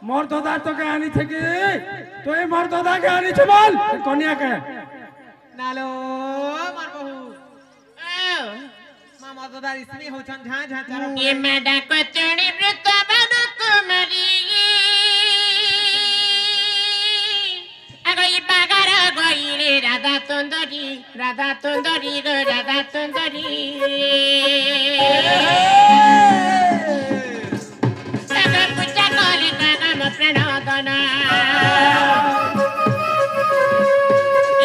মোর দাদার তোকে আনিছে কি তুই মোর দাদাকে আনিছ বল কন্যাকে নালো মার বহু মামা দাদার স্ত্রী হচ্ছেন ঝা ঝা চার ये मेडा कचड़ी वृत्तवन कुमारी अगई बागार गईरे राधा तुंदरी गो राधा तुंदरी सगा पूजा करे काका म प्रणदना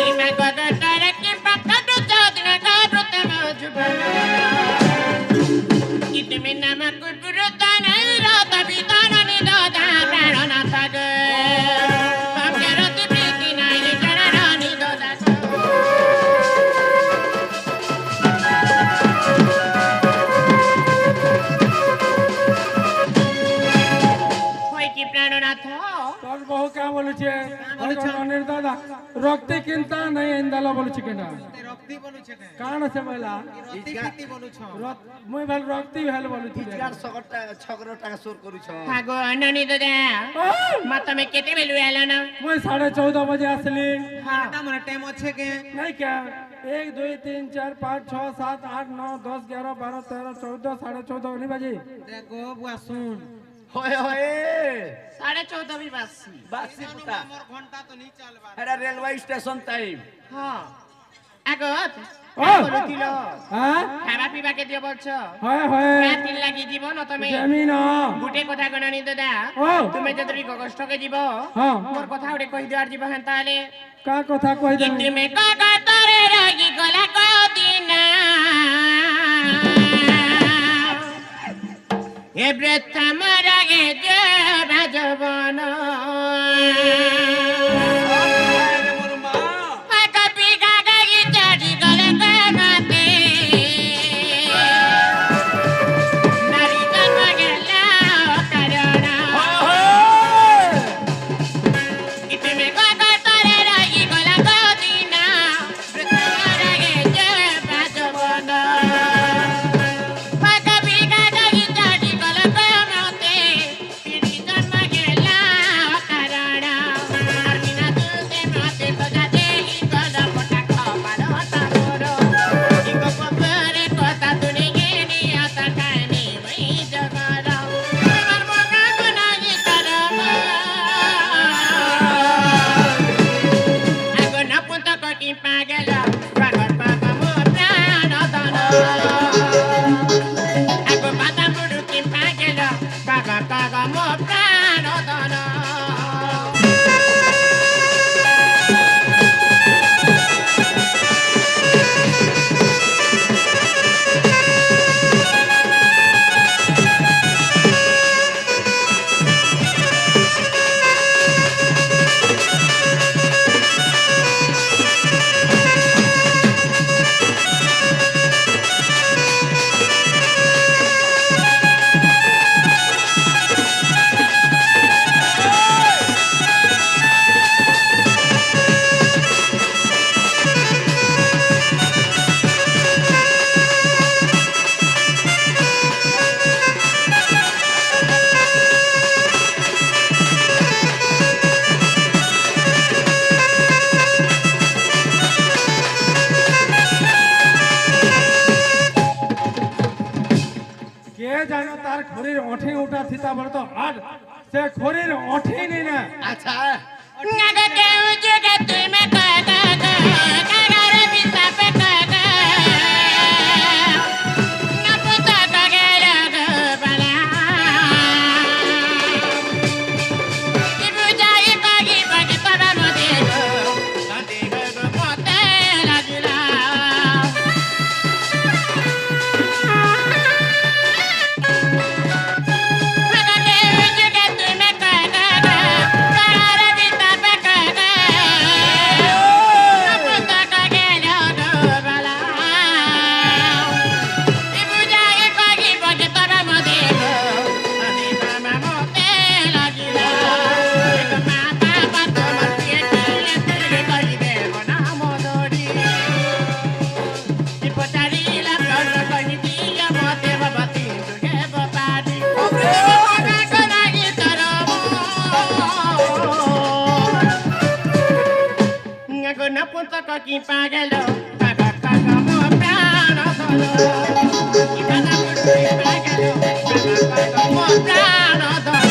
इमा गगटर के पकड़ चौदन का व्रत मजुबना इतमे नमक पुरुतन रात बितान निदोदा प्राणनाथ गे हम करत प्रीति नाई चरण निदोदा होय की प्राणनाथ তোর বহু কে বলছে অনির দাদা রক্তে কিনতা নাই এন্দালা বলছে কেনা রক্তি বলুছে কে কারণ আছে বলা রক্তি ফিতি বলুছ মুই ভাল রক্তি ভাল বলছি ইজগার ছগর টাকা চোর করুছ হাগো অননি দাদা মাতা মে কেতে বেলু এলা না মুই 14:30 বাজে আসলি হ্যাঁ তা মনে টাইম আছে কে নাই কে 1 2 3 4 5 6 7 8 9 10 11 12 13 14 14:30 नहीं बाजे দেখো বুয়া শুন হয় হয় 14:30 भी बासी বাসি পুতা মোর ঘন্টা তো নি চালবা এটা রেলওয়ে স্টেশন টাইম হ্যাঁ আগত ও বলতিল হ্যাঁ খাবা পিবা কে দিও বলছ হয় হয় রাতিল লাগি জীব ন তুমি জমিন গুটে কথা গণনি দাদা ও তুমি যদি কষ্টকে জীব হ্যাঁ মোর কথা উড়ে কই দিয়ার জীব হেন তাহলে কা কথা কই দে তুমি কাকা তরে রাগি গলা কদিনা এ ব্রতা মরাগে যে বাজবন মোর মা কপি গাগা গি চড়ি গলে কনাতে নারী জন্ম গেলা কারণা তুমি কাকা তরে রাগি গলা কদিনা ব্রতা মরাগে যে বাজবন কপি গাগা গি চড়ি গলে কনাতে পিড়ি জন্ম গেলা কারণা আর বিনা তুতে মাতে বজা দেহি গলা পটা খাবার তারো ইগো পপরে কথা তুনি গেনি আতা কানি ওই জগর আমার মগা গুনাহি করব আগো না পুত কটি পাগল পাগল পাগা মো প্রাণ দান আগো বাদা মুড়ুকি পাগল কাগা কাগা মো প্রাণ দান কে জানো তার খড়ির ওঠে উঠা থিতা বলে তো আর সে খড়ির ওঠে নি না আচ্ছা নাগা কেউ জুগে তুই মে কাগা কাগারে বিতা পে কাগা না পুতা কাগে রাগ বালা কি বুঝাই কাগি বাকি তোরা মদে গো কাদে গো মতে লাগিলা নাগা কেউ জুগে তুই মে কাগা কাগারে বিতা পে কাগা কি পাগল পাগ পাগ মো প্রাণ ধর কি দাদা কি পাগল পাগ পাগ মো প্রাণ ধর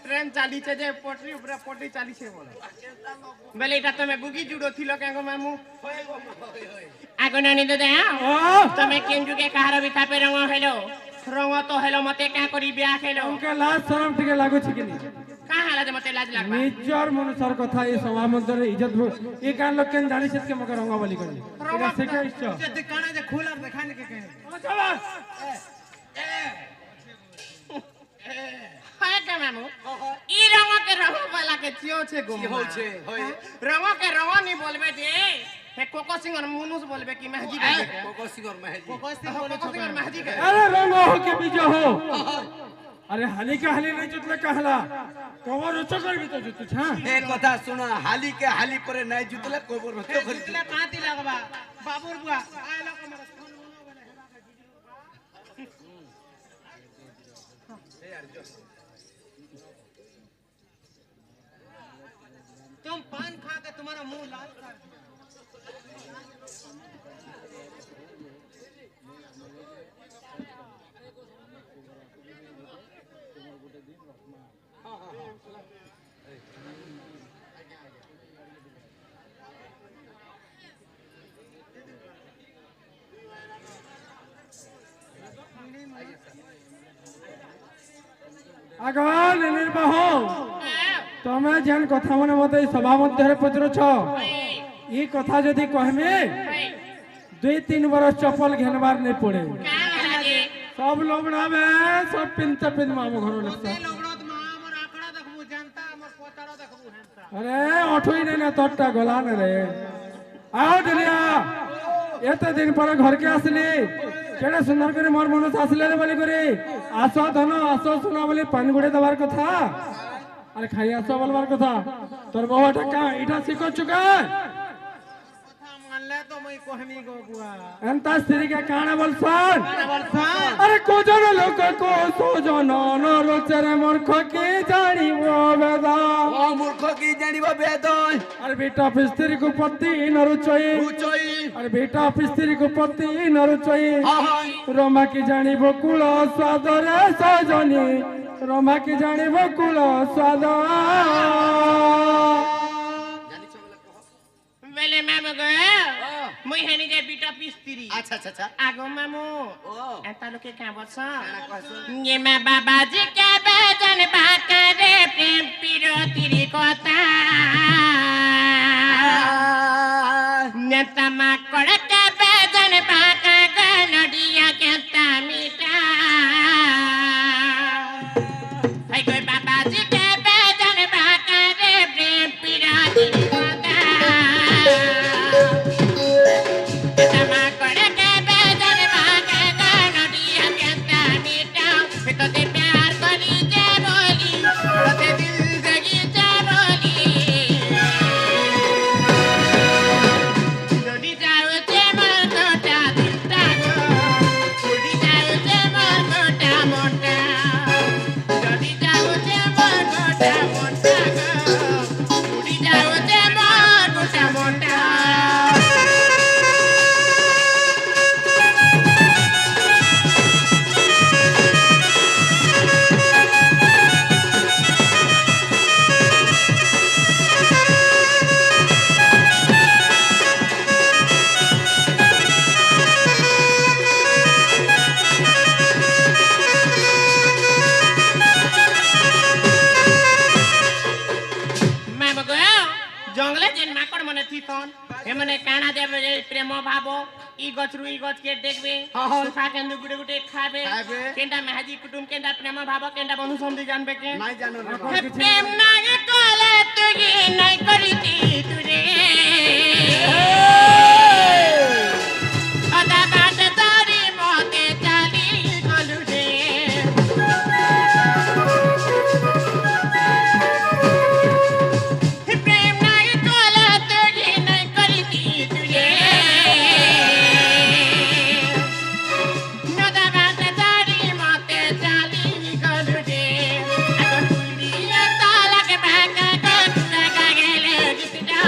ट्रेन चाली जे पटरी ऊपर पटरी चाली छे बोले बेले एटा तमे बुगी जुडो थिलो के गो मामू आगो नानी दे तमे केन जुगे कहार बिथा पे रंग हेलो रंग तो हेलो मते का करी ब्याह हेलो उनके लाज शरम टिके लागो छी कि का हाला जे मते लाज लागबा निजर मनुष्यर कथा ए सभा मंदिर इज्जत ए कान लोग केन जानि छित के मके रंगा बोली करी एटा सिखे इच्छा जे काना जे खोला देखाने के कहे हाय का मामू ई रंग के रंग वाला के चियो छे गुम हो छे होय रंग के रंग नहीं बोलबे जे हे कोको सिंह और मुनुस बोलबे कि महजी के कोको सिंगर महजी कोको सिंह बोलो कोको सिंह और महजी के अरे रंग हो के बीजो हो अरे हाली का हाली नहीं जुतले कहला कवर उच्च करबी तो जुतु छा ए कथा सुना हाली के हाली परे नहीं जुतले कोबर रतो खरी जितले काती लगबा बाबूर बुआ आय लोग हमरा तुम पान खा के तुम्हारा मुंह लाल कर आगन निर्बाह तमे जेन कथा मने मते सभा मध्य पचर छ ई कथा जदी कहमे 2-3 बरस चप्पल घेनबार नहीं पड़े सब लोग नावे सब पिनते पिन मामो घर लगता लोगड़त मा हमर आंकड़ा देखबू जनता हमर पोतारो देखबू हेंता अरे ओठोई ने तोटा गला ने रे आओ दुनिया एते दिन पर घर के आसली केडे सुंदर करे मोर मनस आसले रे बोली करे आसो धन आसो सुना बोली पानी गुडे दबार कथा अरे खाई आसो बोलबार कथा तोर बहुटा का इटा सिको चुका कथा मानले तो मैं कहमी गो बुआ एंता स्त्री के काना बोलसन वर्षा अरे को जन लोक को सो जन न रोचरे मूर्ख के जानिबो वेदा ओ मूर्ख की जानिबो वेदन अरे बेटा स्त्री को पति न रुचई उचई अरे बेटा स्त्री को पति न रुचई हां रोमा की जानिबो कुल स्वाद रे सजनी रोमा की जानिबो कुल स्वाद बेले मामू गो मुई हेनी जे बिटा पिस्त्री अच्छा अच्छा अच्छा आगो मामू ओ एता लोके का बस काना कहसो ये मैं बाबा जी के भजन बाका रे प्रेम पिरो तिरी कोता नेता मा कड़क भजन बाका गनडिया के मीठा हाय कोई बाबा जी के भजन बाका रे प्रेम पिरो तिरी कोता नेता मा कड़क भजन बाका गनडिया के मीठा तो दे प्यार करी जे बोली ते दिल जगी जे बोली जोड़ी जाओ जे मन कोटा दिलता गो जोड़ी जाओ जे मन कोटा मोटा जोड़ी जाओ जे मन कोटा मोटा गो जोड़ी जाओ जे मन कोटा मोटा মানে থিতন এমনে কানা দেবে যে প্রেম ভাব ই গছরু ই গছকে দেখবে হ্যাঁ, হ্যাঁ। সুখা কেন্দু গুটে গুটে খাবে খাবে। কেনটা মেহাজি কুটুম কেনটা প্রেম ভাব কেনটা বন্ধু সন্ধি জানবে কে নাই জানো রে বাবা। হে প্রেম নাই কলে তুই নাই করিতি তুরে আদা বাট তারি মতে চালি গলু রে হে প্রেম নাই কলে তুই নাই করিতি তুরে নদা বাট তারি মতে চালি গলু রে এখন তুলিয়ে তালাকে বাঁকা কন্যা গেলে গিটা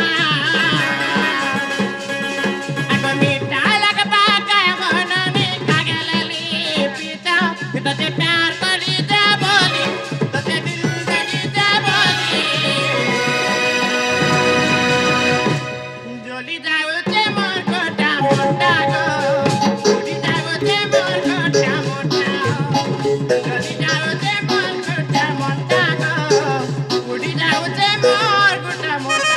এখন মিটা লাগ বাঁকা গননি কাগেলে লিপিটা তোতে প্যার করি যা বলি তোতে দিল দেনি যা বলি জলি যাওতে মোর গোটা মোটা গো উড়ি যাওতে মোর গোটা মোটা জলি যাওতে মোর গোটা মোটা গো উড়ি যাওতে মোর গোটা মোটা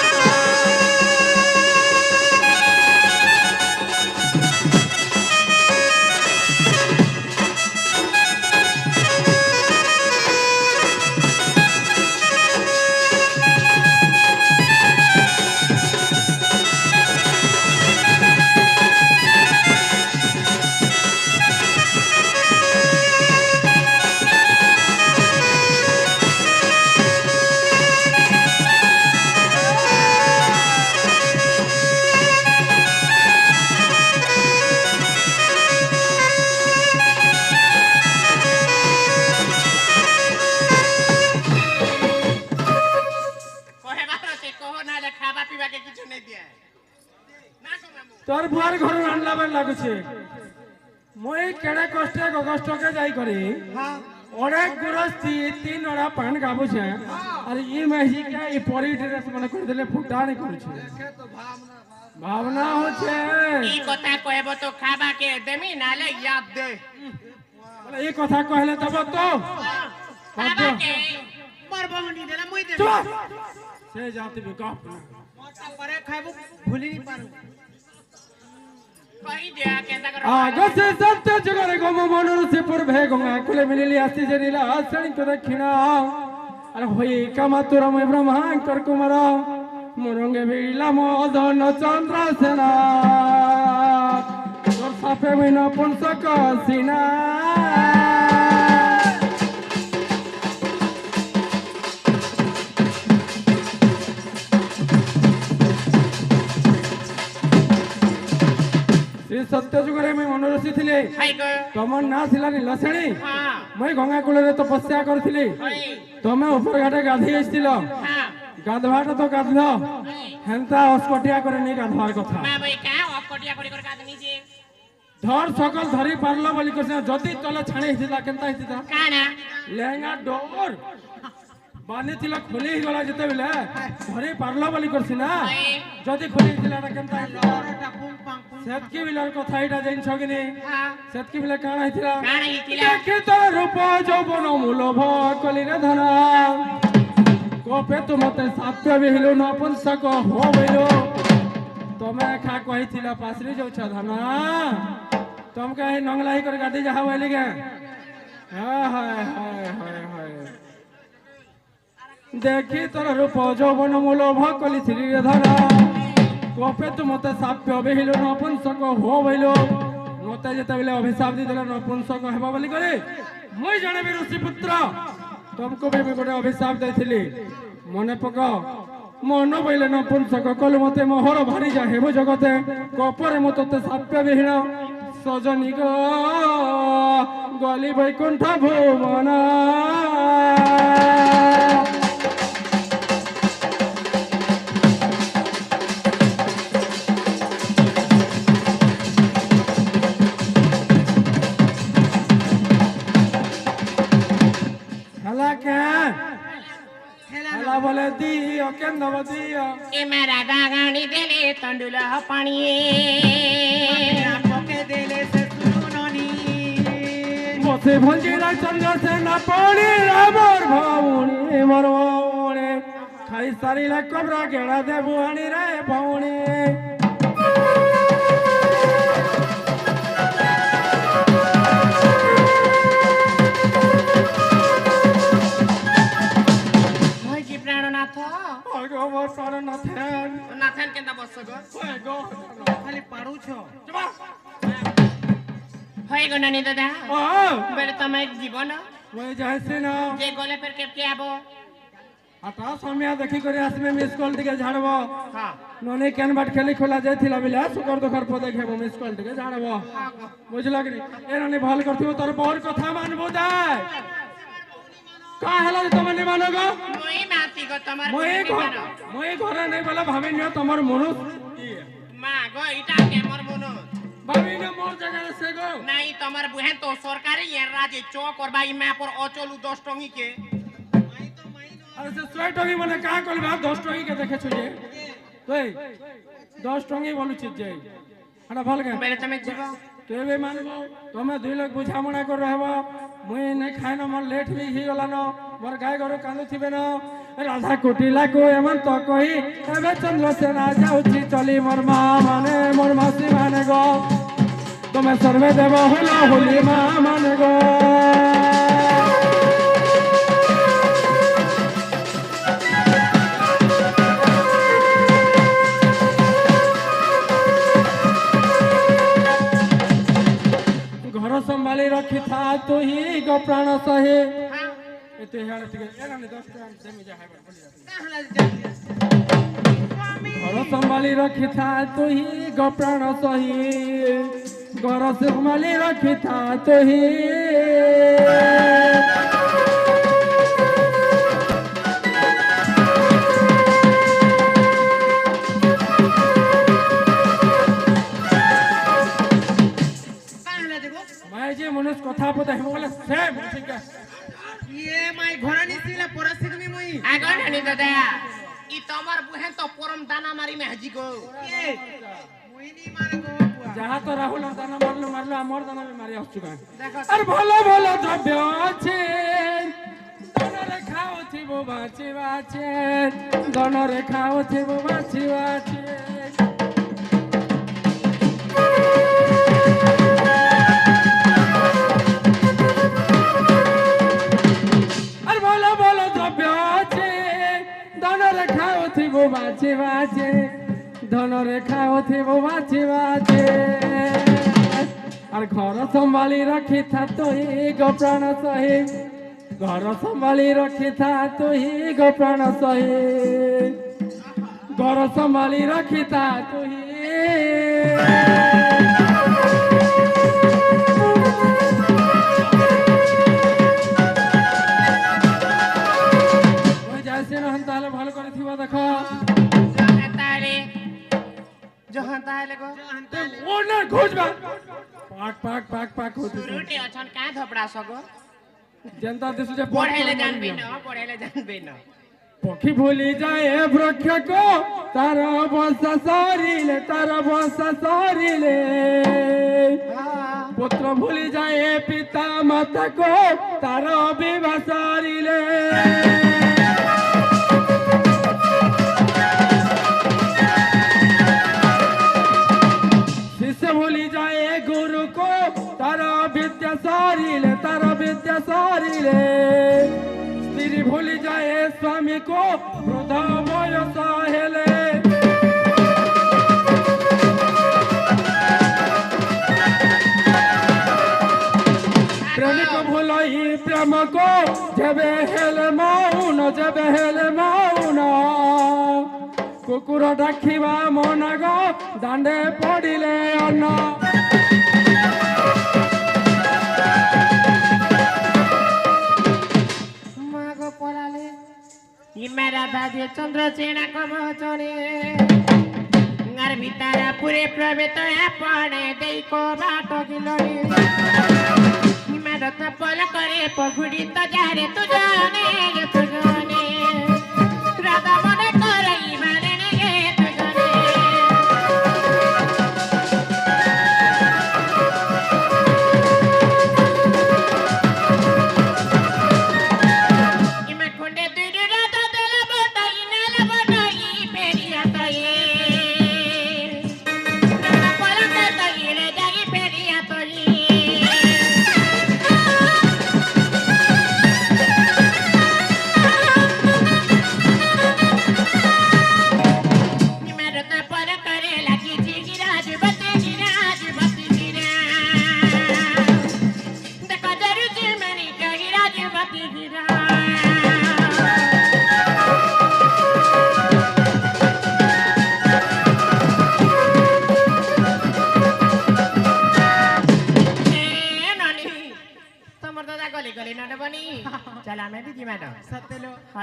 কহে বারতে কহ না রে খাবা পিবাকে কিছু নেই দিয়া না কো মামু তোর বুয়ার ঘর আনলা বেন লাগুছে মই কেড়ে কষ্টে গগষ্টকে যাই করি অনেক গুরস্তি তিন ওরা পান গাবুছে আর ই মেহিকে ই পরি ড্রেস মনে করে দিলে ফুটানি করছে ভাবনা হচ্ছে এই কথা কহেব তো খাবাকে দেমি নালে ইয়াদ দে বলে এই কথা কহলে তব তো খাবাকে মোর বহনি দেলা মই দে চুপ সে জাতি বিকপ মোটা পরে খাইবো ভুলি নি পারু কই দিয়া কেনটা কর আগসে সত্য জগরে গম মনর সে পূর্বে গঙ্গা কুলে মিলিলি আসি যে নীলা আশ্রণী তো দক্ষিণা আর হই কামা তোরা মই ব্রহ্মাঙ্কর কুমার মরঙ্গে বিলা মদন চন্দ্র সেনা তোর সাপে মিন পুংসক সিনা শ্রী সত্য যুগরে আমি মনোরসী ଥିଲେ হাই গো ତମର ନାଁ ଥିଲା ନୀଳଶ୍ରେଣୀ হ্যাঁ ମୁଇଁ ଗଙ୍ଗା କୂଳରେ ତପସ୍ୟା କରିଥିଲି হই ତମେ ଉପର ଘାଟେ ଗାଧେଇ ଆସିଥିଲ হ্যাঁ ଗାଧବାଟା ତ ଗାଧଲ ହେନ୍ତା ଅସ୍କଟିଆ করে ନେଇ ଗାଧବାର କଥା মা বই কা অকটিয়া করি করে কাদ নিজে ଧର ସକଲ ଧରି ପାରିଲ ବୋଲି କହୁଛ ଯଦି ତଲେ ଛାଣି ହେଇଥିଲା କେନ୍ତା ହେଇଥିଲା কানা ଲେହେଙ୍ଗା ଡୋର ବାନ୍ଧିଥିଲ ଖୋଲି ହେଇଗଲା ଯେତେବେଳେ ଧରି ପାରିଲ ବୋଲି କରୁଛି ନା ଯଦି ଖୋଲି ହେଇଥିଲା ଏଟା କେନ୍ତା ହେଇଥିଲା টা পুং পাং পুং ସେତକି ବିଲର କଥା ଏଇଟା ଜାଣିଛ କି ନି হ্যাঁ ସେତକି ବେଳେ କାଣା ହେଇଥିଲା কানা হিতিলা দেখি তোর রূপ যৌবন মূলভ কলিরে ধন কপে তু মতে সাত্য বিহিলু নপুংসক হো বইলু তুমি খা কহিছিল পাশরি যাউছ ধন তোমাকে এই নংলাই করে গাদি যাহা বইলি গে হায় হায় হায় হায় হায় দেখি তোর রূপ যৌবন মূলভ কলি শ্রীরে ধন কপে তু মতে সাপ্য বিহিলু নপুংসক হো বইলু মতে যেতবেলে অভিশাপ দিদেলে নপুংসক হেবা বলি করে মুই জনে বি ঋষি পুত্র তমকো বি গোটে অভিশাপ দেইছিলি মনে পক মন বইলে নপুংসক কলু মতে মোহর ভারি যা হেব জগতে কপরে মো তোতে সাপ্য বিহীন সজনী গো গলি বৈকুণ্ঠ ভুবন হেলা কে হেলা বলে দিও কেন দব দিও এ মেরা গাগানি দেলে তন্ডুল পানিয়ে পকে দেলে সে সুননি বসে ভঞ্জিরা চন্দ্র সেনা পড়ি রামর ভাউনি মর ভাউনি ଖାଇ ସାରିଲେ କବରା ଗେଡ଼ା ଦେବୁ ଆଣିରେ ଭଉଣୀ হইছি প্রাণনাথ আগো মোর প্রাণ নাথেন নাথেন কেনটা বসছ গো আগো খালি পাড়ুছ হই গো নানি দাদা ও বেলে তুমি জীবন মই যাইছি না যে গলে ফের কেপকে আবো আটা সময় দেখি করে আসবে মিস কল টিকে ঝাড়ব হ্যাঁ ননি কেন বাট খেলি খোলা যাইছিলা বিলা সুকর দখর পদে খেব মিস কল টিকে ঝাড়ব বুঝলা কি এ ননি ভাল করথিব তোর বউর কথা মানবো যায় কা হেলা তুমি নি মানো গো মই মাতি গো তোমার মই ঘরে নাই বলা ভাবি নিও তোমার মনুষ মা গো এটা কেমর মনো ভাবি নিও মোর জায়গায় সে গো নাই তোমার বুহে তো সরকারি এর রাজে চো করবা ই মা পর অচলু 10 টঙ্গি কে আরে সে সোয় টঙ্গি মানে কা কইবা 10 টঙ্গি কে দেখেছো যে তুই 10 টঙ্গি বলুছিস যে আটা ভাল কে বেলে তুমি জীব কেবে মানবো তুমি দুই লোক বুঝামଣା করে রহব মুই নাই খাইন মোর লেট বি হি গলান মোর গাই গরু কান্দুথিবে ন রাধা কুটিলা কো এমন তো কই এবে চন্দ্রসেনা যাউছি চলি মোর মা মানে মোর মাসি মানে গো তুমি সর্বে দেব হলো হলি মা মানে গো ঘর সম্ভালি রখি থা তুই গো প্রাণ সহে এতে হেড় ঠিক এরানি 10 টাকা দেমি যা হাইবা বলি ঘর সম্ভালি রখি থা তুই গো প্রাণ সহে ঘর সম্ভালি রখি থা তুই কাহলা দেবো ভাই যে মনুষ কথা পতা হেব বলে সে ঠিক আছে ইয়ে মাই ঘোড়া নিছিলা পরাসি তুমি মই আগো নানি দাদা ই তোমার বুহে তো পরম দানা মারি মে হাজি গো এ মই নি মারগো বুয়া যাহা তো রাহুল দানা মারলো মারলো আমার দানা বি মারি আসছু কান দেখো আর ভালো ভালো দ্রব্য আছে দনরে খাওথিব বাঁচি বাঁচে দনরে খাওথিব বাঁচি বাঁচে আর ভালো ভালো দ্রব্য আছে দনরে খাওথিব বাঁচি বাঁচে ধনরে খাওথিব বাঁচি বাঁচে আর ঘর সম্ভালি রখি থা তুই গো প্রাণ সহে ঘর সম্ভালি রখি থা তুই গো প্রাণ সহে ঘর সম্ভালি রখি থা তুই ওই যাইছে না তাহলে ভালো করে থিবা দেখো জহান তাহলে গো ও না ঘুষবা পাক পাক পাক পাক হতে রুটি অছন কা ধপড়া সগো जनता दिसु जे পড়াইলে জানবি না পড়াইলে জানবি না পক্ষী ভুলি যায় বৃক্ষ কো তার বংশ সরিলে পুত্র ভুলি যায় পিতা মাতা কো তার বিবাহ সরিলে শিষ্য ভুলি যায় গুরু কো তার বিদ্যা সরিলে স্ত্রী ভুলি যায় স্বামী কো বৃদ্ধ বয়স হেলে প্রেমিক ভুলই প্রেম কো যেবে হেলে মৌন কুকুর ডাকিবা মন গো দাণ্ডে পড়িলে অন্ন মাগো পড়ালে ইমেরা দাদি চন্দ্রসেনা কবচনে আর ভিতরা পুরে প্রবেত পড়ে দেই কো বাট গিলনি ইমেরা তপল করে পগুড়ি তো যারে তুজনে রাধা মনে করে ইমানে গে তুজনে ইমে খন্ডে তুই রাধা দেলা বতাই না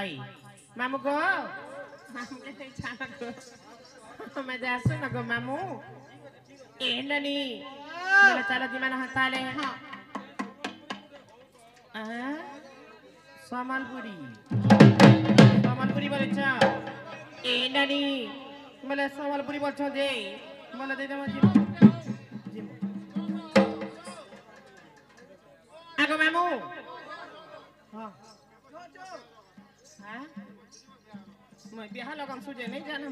भाई मामू को मामू के नहीं जाना को मैं जासू ना को मामू ए ननी मेरा चलो दी माना हताले हाँ সম্বলপুরি বলেছ এই নানি বলে সম্বলপুরি বলছ যে বলে দে দেবো আগো মামু হ্যাঁ মই বিহা লগন সুজে নেই জানো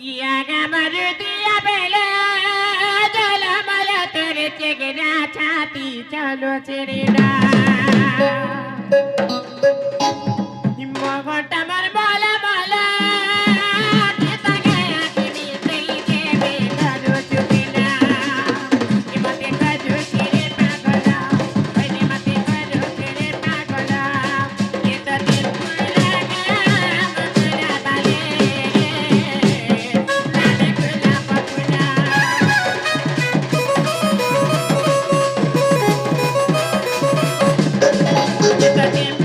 ইয়া গামর দিয়া বেলে জলমল তেরে চেগনা ছাতি চলো চেরেরা মগটা মার বলা বলা কেতা গায়া কিনি সেই দেবে কাজু চুকিনা ইমতে কাজু চিরে পাগলা ওইনে মতে কাজু চিরে পাগলা কেতা দিন পুরা মুকুলা বালে লালে কুলা পপুলা কেতা দিন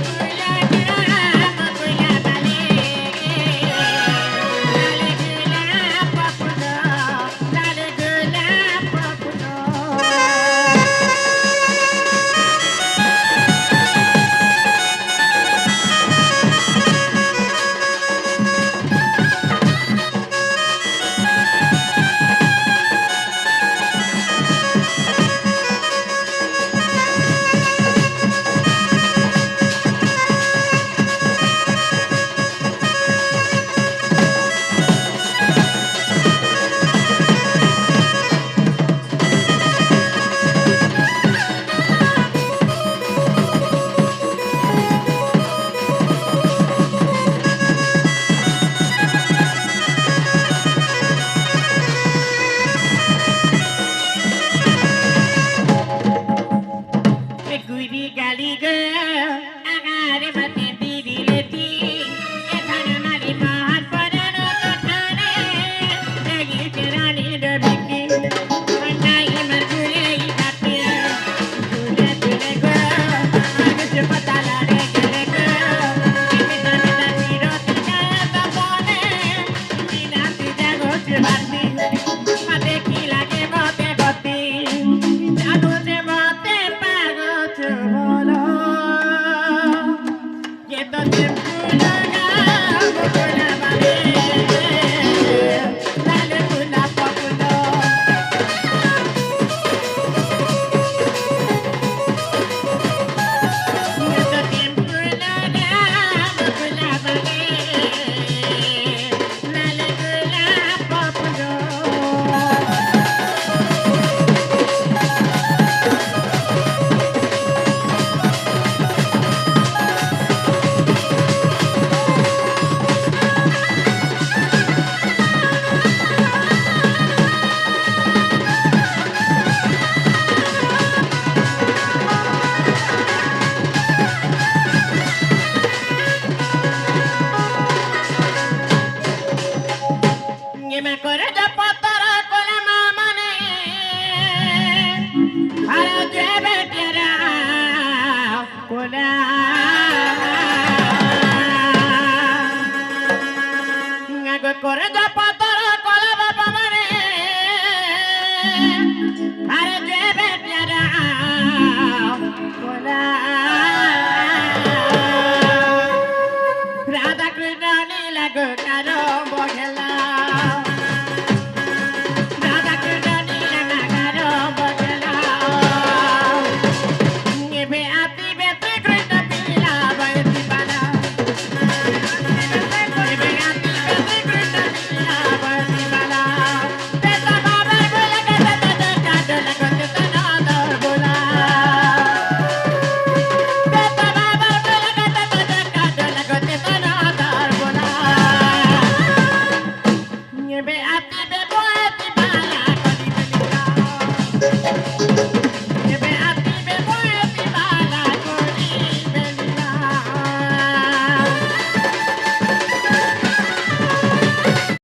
করে যা পাতর কলা বাবা মানে আরে যে বেটিয়ারা কোলা রাধা কৃষ্ণ নীলা গো কারো বগলা